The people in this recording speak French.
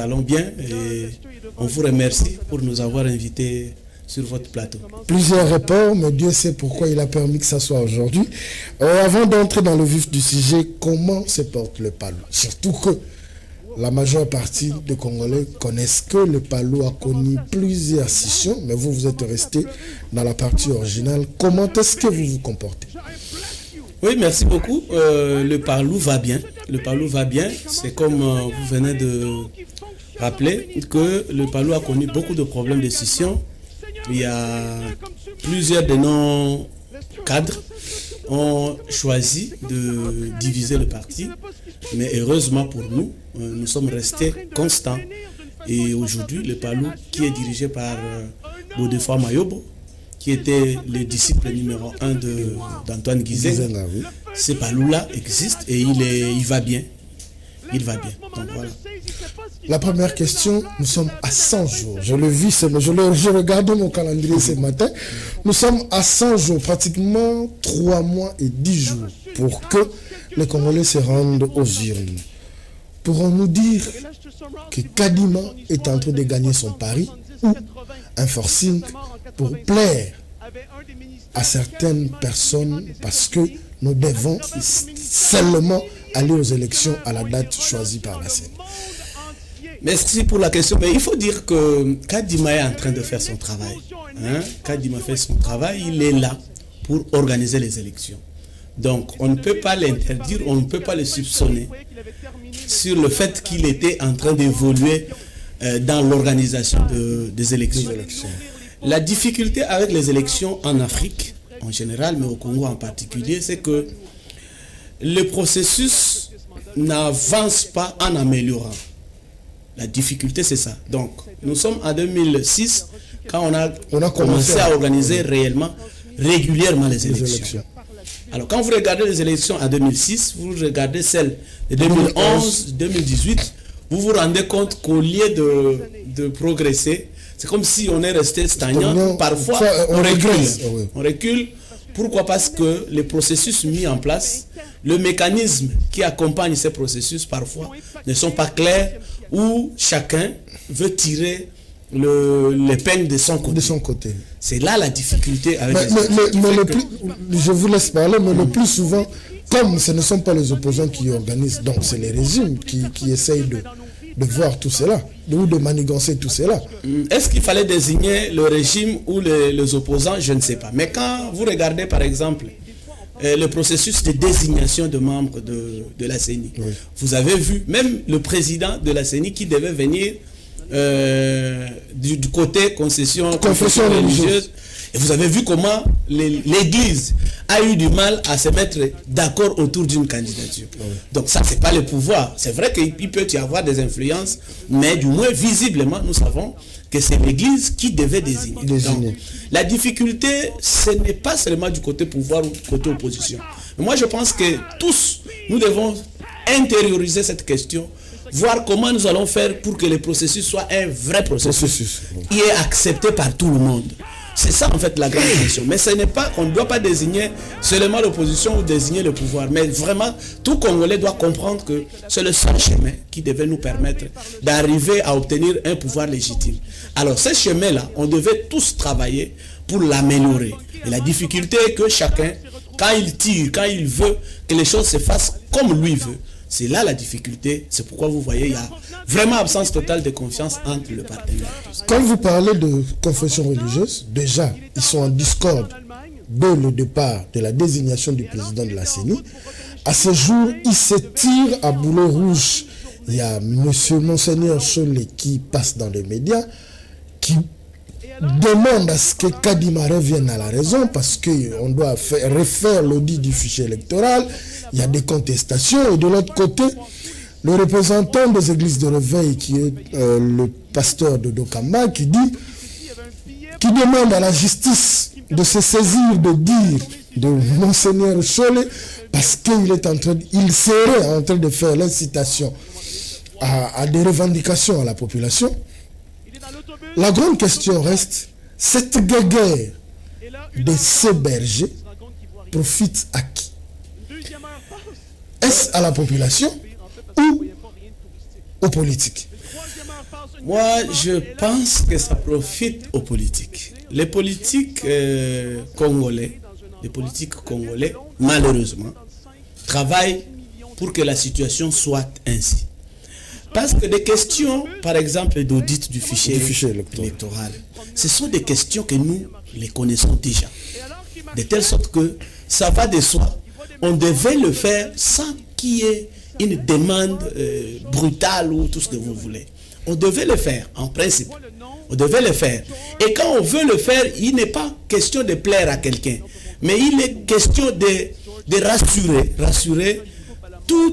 allons bien et on vous remercie pour nous avoir invités sur votre plateau. Plusieurs reports, mais Dieu sait pourquoi il a permis que ça soit aujourd'hui. Avant d'entrer dans le vif du sujet, comment se porte le Palou? Surtout que la majeure partie des Congolais connaissent que le Palou a connu plusieurs scissions, mais vous êtes resté dans la partie originale. Comment est-ce que vous vous comportez? Oui, merci beaucoup. Le Palou va bien. Le Palou va bien. C'est comme vous venez de rappeler que le Palou a connu beaucoup de problèmes de scission. Il y a plusieurs de nos cadres ont choisi de diviser le parti, mais heureusement pour nous, nous sommes restés constants. Et aujourd'hui, le Palou, qui est dirigé par Godefroid Mayobo, qui était le disciple numéro 1 d'Antoine Gizenga, ce Palou-là existe et il va bien. Il va bien. Donc voilà. La première question, nous sommes à 100 jours. Je le vis, je regardais mon calendrier ce matin. Nous sommes à 100 jours, pratiquement 3 mois et 10 jours pour que les Congolais se rendent aux urnes. Pourrons-nous dire que Kadima est en train de gagner son pari ou un forcing pour plaire à certaines personnes parce que nous devons seulement aller aux élections à la date choisie par la CENI? Merci pour la question, mais il faut dire que Kadima est en train de faire son travail. Kadima fait son travail, il est là pour organiser les élections. Donc on ne peut pas l'interdire, on ne peut pas le soupçonner sur le fait qu'il était en train d'évoluer dans l'organisation des élections. La difficulté avec les élections en Afrique, en général, mais au Congo en particulier, c'est que le processus n'avance pas en améliorant. La difficulté, c'est ça. Donc, nous sommes en 2006, quand on a commencé à organiser régulièrement les élections. Alors, quand vous regardez les élections en 2006, vous regardez celles de 2011, 2018, vous vous rendez compte qu'au lieu de progresser, c'est comme si on est resté stagnant. Parfois, on recule. On recule. Pourquoi? Parce que les processus mis en place, le mécanisme qui accompagne ces processus, parfois, ne sont pas clairs, où chacun veut tirer l'épingle de son côté. C'est là la difficulté avec je vous laisse parler, mais le plus souvent, comme ce ne sont pas les opposants qui organisent, donc c'est les régimes qui essayent de voir tout cela, ou de manigancer tout cela. Est-ce qu'il fallait désigner le régime ou les opposants? Je ne sais pas. Mais quand vous regardez par exemple le processus de désignation de membres de la CENI, vous avez vu même le président de la CENI qui devait venir du côté confession religieuse. Et vous avez vu comment l'Église a eu du mal à se mettre d'accord autour d'une candidature. Donc ça, c'est pas le pouvoir. C'est vrai qu'il peut y avoir des influences, mais du moins visiblement, nous savons que c'est l'Église qui devait désigner. Donc, la difficulté, ce n'est pas seulement du côté pouvoir ou du côté opposition. Mais moi, je pense que tous, nous devons intérioriser cette question, voir comment nous allons faire pour que le processus soit un vrai processus qui est accepté par tout le monde. C'est ça en fait la grande question. Mais ce n'est pas qu'on ne doit pas désigner seulement l'opposition ou désigner le pouvoir. Mais vraiment, tout Congolais doit comprendre que c'est le seul chemin qui devait nous permettre d'arriver à obtenir un pouvoir légitime. Alors ce chemin-là, on devait tous travailler pour l'améliorer. Et la difficulté est que chacun, quand il tire, quand il veut que les choses se fassent comme lui veut, c'est là la difficulté. C'est pourquoi vous voyez, il y a vraiment absence totale de confiance entre le partenaire. Quand vous parlez de confession religieuse, déjà, ils sont en discorde dès le départ de la désignation du président de la CENI. À ce jour, ils se tirent à boulet rouge. Il y a Monseigneur Cholet qui passe dans les médias, qui demande à ce que Kadima revienne à la raison parce qu'on doit refaire l'audit du fichier électoral. Il y a des contestations. Et de l'autre côté, le représentant des églises de réveil, qui est le pasteur de Dokamba, qui demande à la justice de se saisir, de dire de Monseigneur Cholet, parce qu'il serait en train de faire l'incitation à des revendications à la population. La grande question reste, cette guerre de ces bergers profite à qui? Est-ce à la population ou aux politiques? Moi, je pense que ça profite aux politiques. Les politiques congolais, malheureusement, travaillent pour que la situation soit ainsi. Parce que des questions, par exemple, d'audit du fichier électoral, ce sont des questions que nous les connaissons déjà. De telle sorte que ça va de soi. On devait le faire sans qu'il y ait une demande brutale ou tout ce que vous voulez. On devait le faire, en principe. On devait le faire. Et quand on veut le faire, il n'est pas question de plaire à quelqu'un. Mais il est question de rassurer tout